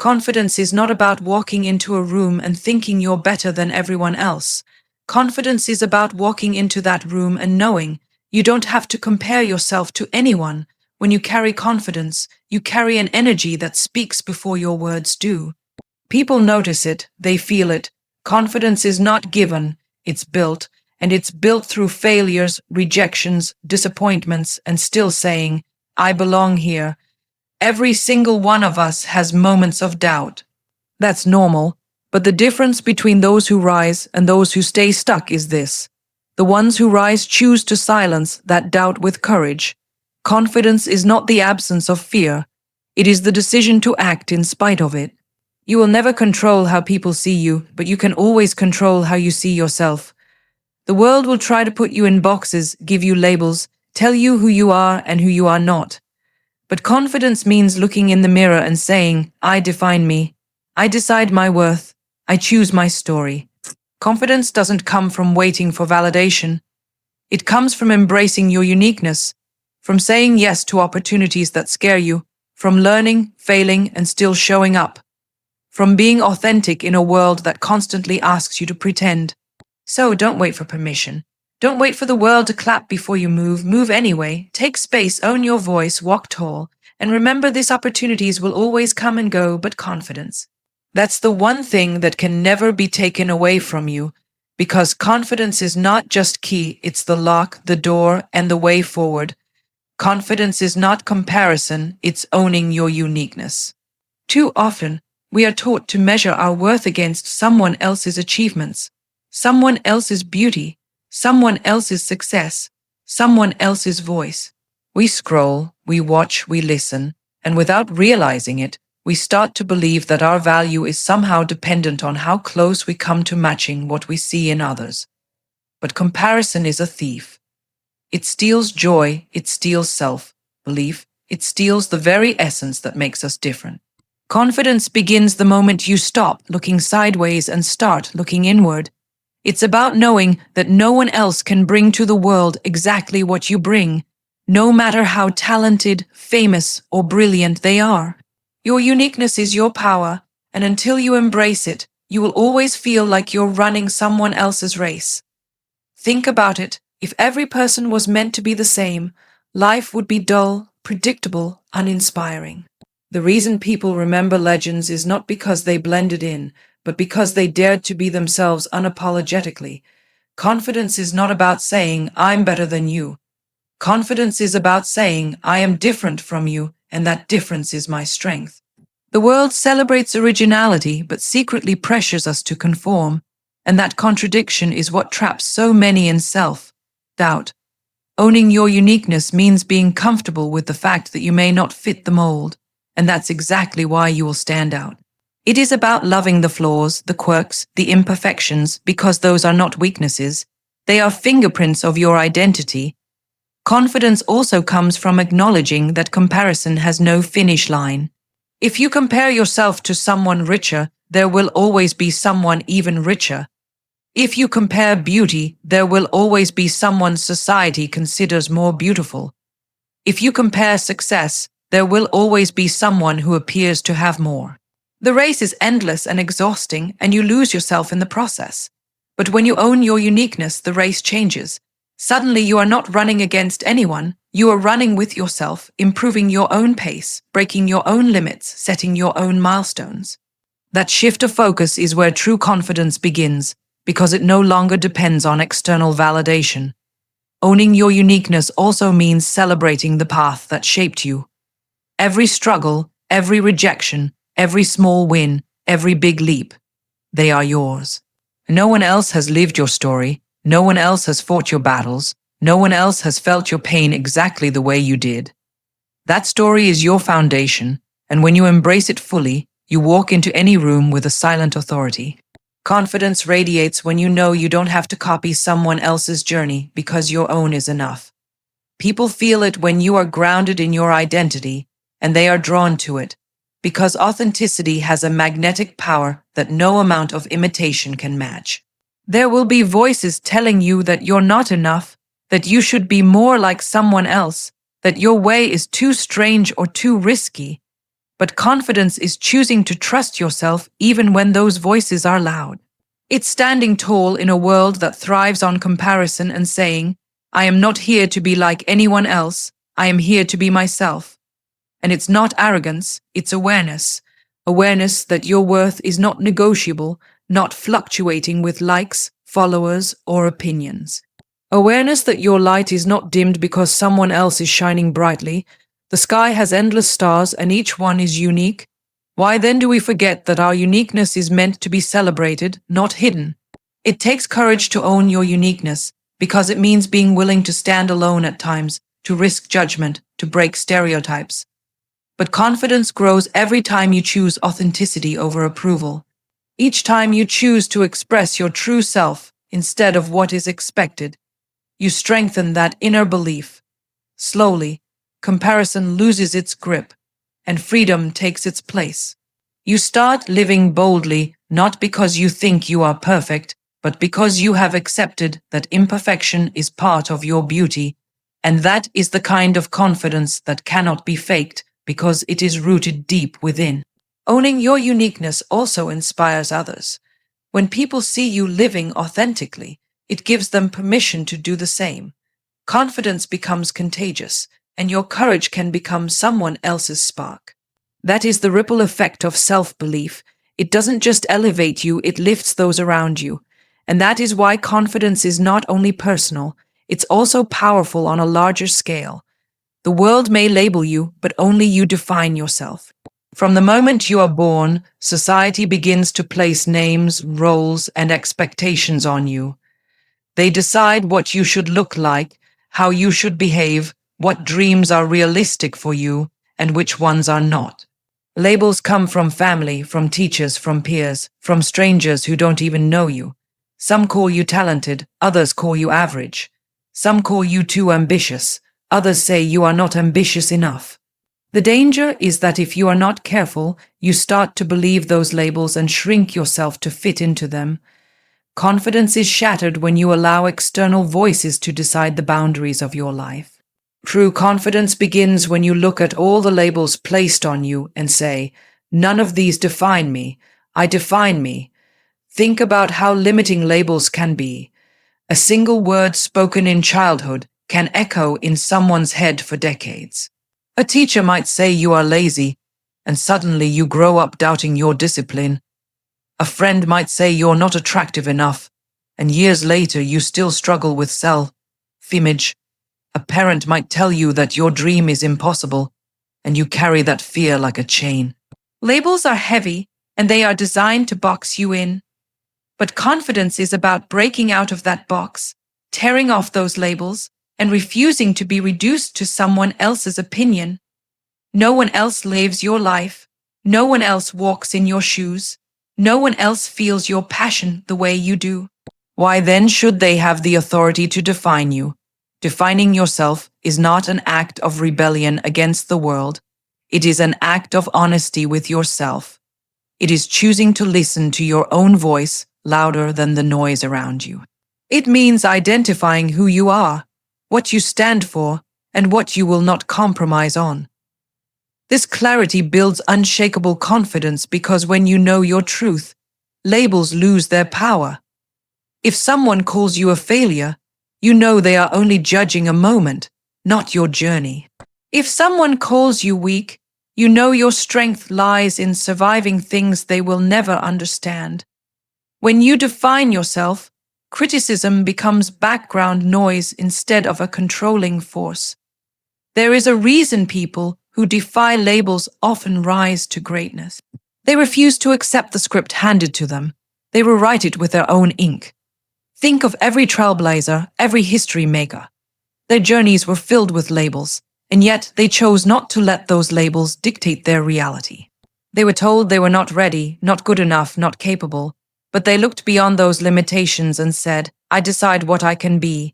Confidence is not about walking into a room and thinking you're better than everyone else. Confidence is about walking into that room and knowing you don't have to compare yourself to anyone. When you carry confidence, you carry an energy that speaks before your words do. People notice it, they feel it. Confidence is not given, it's built, and it's built through failures, rejections, disappointments, and still saying, I belong here. Every single one of us has moments of doubt. That's normal, but the difference between those who rise and those who stay stuck is this. The ones who rise choose to silence that doubt with courage. Confidence is not the absence of fear. It is the decision to act in spite of it. You will never control how people see you, but you can always control how you see yourself. The world will try to put you in boxes, give you labels, tell you who you are and who you are not. But confidence means looking in the mirror and saying, I define me. I decide my worth. I choose my story. Confidence doesn't come from waiting for validation. It comes from embracing your uniqueness, from saying yes to opportunities that scare you, from learning, failing, and still showing up, from being authentic in a world that constantly asks you to pretend. So don't wait for permission. Don't wait for the world to clap before you move. Move anyway. Take space, own your voice, walk tall. And remember, these opportunities will always come and go, but confidence. That's the one thing that can never be taken away from you, because confidence is not just key, it's the lock, the door, and the way forward. Confidence is not comparison, it's owning your uniqueness. Too often, we are taught to measure our worth against someone else's achievements, someone else's beauty, someone else's success, someone else's voice. We scroll, we watch, we listen, and without realizing it, we start to believe that our value is somehow dependent on how close we come to matching what we see in others. But comparison is a thief. It steals joy, it steals self-belief, it steals the very essence that makes us different. Confidence begins the moment you stop looking sideways and start looking inward. It's about knowing that no one else can bring to the world exactly what you bring, no matter how talented, famous, or brilliant they are. Your uniqueness is your power, and until you embrace it, you will always feel like you're running someone else's race. Think about it. If every person was meant to be the same, life would be dull, predictable, uninspiring. The reason people remember legends is not because they blended in, but because they dared to be themselves unapologetically. Confidence is not about saying, I'm better than you. Confidence is about saying, I am different from you, and that difference is my strength. The world celebrates originality, but secretly pressures us to conform, and that contradiction is what traps so many in self-doubt. Owning your uniqueness means being comfortable with the fact that you may not fit the mold, and that's exactly why you will stand out. It is about loving the flaws, the quirks, the imperfections, because those are not weaknesses. They are fingerprints of your identity. Confidence also comes from acknowledging that comparison has no finish line. If you compare yourself to someone richer, there will always be someone even richer. If you compare beauty, there will always be someone society considers more beautiful. If you compare success, there will always be someone who appears to have more. The race is endless and exhausting, and you lose yourself in the process. But when you own your uniqueness, the race changes. Suddenly you are not running against anyone, you are running with yourself, improving your own pace, breaking your own limits, setting your own milestones. That shift of focus is where true confidence begins, because it no longer depends on external validation. Owning your uniqueness also means celebrating the path that shaped you. Every struggle, every rejection, every small win, every big leap, they are yours. No one else has lived your story. No one else has fought your battles. No one else has felt your pain exactly the way you did. That story is your foundation, and when you embrace it fully, you walk into any room with a silent authority. Confidence radiates when you know you don't have to copy someone else's journey because your own is enough. People feel it when you are grounded in your identity, and they are drawn to it, because authenticity has a magnetic power that no amount of imitation can match. There will be voices telling you that you're not enough, that you should be more like someone else, that your way is too strange or too risky. But confidence is choosing to trust yourself even when those voices are loud. It's standing tall in a world that thrives on comparison and saying, I am not here to be like anyone else, I am here to be myself. And it's not arrogance, it's awareness. Awareness that your worth is not negotiable, not fluctuating with likes, followers, or opinions. Awareness that your light is not dimmed because someone else is shining brightly. The sky has endless stars and each one is unique. Why then do we forget that our uniqueness is meant to be celebrated, not hidden? It takes courage to own your uniqueness, because it means being willing to stand alone at times, to risk judgment, to break stereotypes. But confidence grows every time you choose authenticity over approval. Each time you choose to express your true self instead of what is expected, you strengthen that inner belief. Slowly, comparison loses its grip, and freedom takes its place. You start living boldly, not because you think you are perfect, but because you have accepted that imperfection is part of your beauty, and that is the kind of confidence that cannot be faked because it is rooted deep within. Owning your uniqueness also inspires others. When people see you living authentically, it gives them permission to do the same. Confidence becomes contagious, and your courage can become someone else's spark. That is the ripple effect of self-belief. It doesn't just elevate you, it lifts those around you. And that is why confidence is not only personal, it's also powerful on a larger scale. The world may label you, but only you define yourself. From the moment you are born, society begins to place names, roles, and expectations on you. They decide what you should look like, how you should behave, what dreams are realistic for you, and which ones are not. Labels come from family, from teachers, from peers, from strangers who don't even know you. Some call you talented, others call you average. Some call you too ambitious, others say you are not ambitious enough. The danger is that if you are not careful, you start to believe those labels and shrink yourself to fit into them. Confidence is shattered when you allow external voices to decide the boundaries of your life. True confidence begins when you look at all the labels placed on you and say, none of these define me, I define me. Think about how limiting labels can be. A single word spoken in childhood can echo in someone's head for decades. A teacher might say you are lazy, and suddenly you grow up doubting your discipline. A friend might say you're not attractive enough, and years later you still struggle with self-image. A parent might tell you that your dream is impossible, and you carry that fear like a chain. Labels are heavy, and they are designed to box you in. But confidence is about breaking out of that box, tearing off those labels, and refusing to be reduced to someone else's opinion. No one else lives your life. No one else walks in your shoes. No one else feels your passion the way you do. Why then should they have the authority to define you? Defining yourself is not an act of rebellion against the world. It is an act of honesty with yourself. It is choosing to listen to your own voice louder than the noise around you. It means identifying who you are, what you stand for, and what you will not compromise on. This clarity builds unshakable confidence because when you know your truth, labels lose their power. If someone calls you a failure, you know they are only judging a moment, not your journey. If someone calls you weak, you know your strength lies in surviving things they will never understand. When you define yourself, criticism becomes background noise instead of a controlling force. There is a reason people who defy labels often rise to greatness. They refuse to accept the script handed to them. They rewrite it with their own ink. Think of every trailblazer, every history maker. Their journeys were filled with labels, and yet they chose not to let those labels dictate their reality. They were told they were not ready, not good enough, not capable, but they looked beyond those limitations and said, I decide what I can be.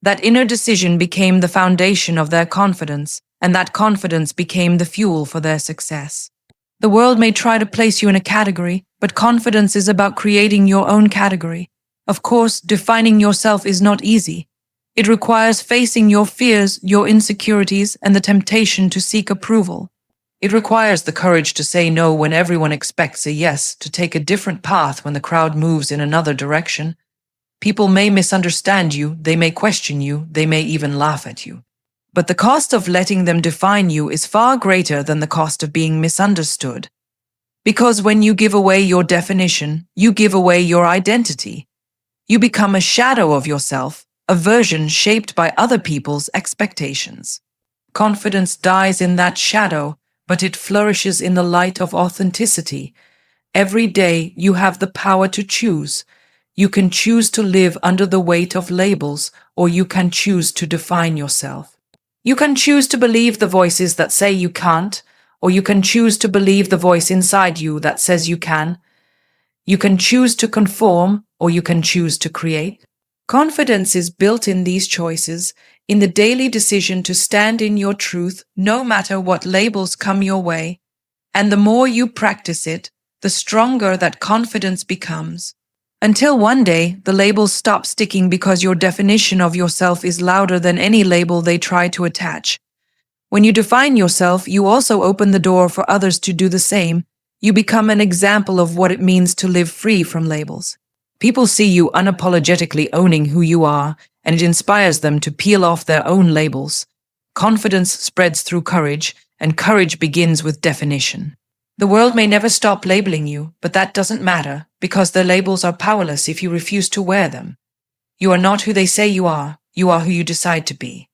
That inner decision became the foundation of their confidence, and that confidence became the fuel for their success. The world may try to place you in a category, but confidence is about creating your own category. Of course, defining yourself is not easy. It requires facing your fears, your insecurities, and the temptation to seek approval. It requires the courage to say no when everyone expects a yes, to take a different path when the crowd moves in another direction. People may misunderstand you, they may question you, they may even laugh at you. But the cost of letting them define you is far greater than the cost of being misunderstood. Because when you give away your definition, you give away your identity. You become a shadow of yourself, a version shaped by other people's expectations. Confidence dies in that shadow, but it flourishes in the light of authenticity. Every day you have the power to choose. You can choose to live under the weight of labels, or you can choose to define yourself. You can choose to believe the voices that say you can't, or you can choose to believe the voice inside you that says you can. You can choose to conform, or you can choose to create. Confidence is built in these choices, in the daily decision to stand in your truth no matter what labels come your way. And the more you practice it, the stronger that confidence becomes. Until one day, the labels stop sticking because your definition of yourself is louder than any label they try to attach. When you define yourself, you also open the door for others to do the same. You become an example of what it means to live free from labels. People see you unapologetically owning who you are, and it inspires them to peel off their own labels. Confidence spreads through courage, and courage begins with definition. The world may never stop labeling you, but that doesn't matter, because their labels are powerless if you refuse to wear them. You are not who they say you are who you decide to be.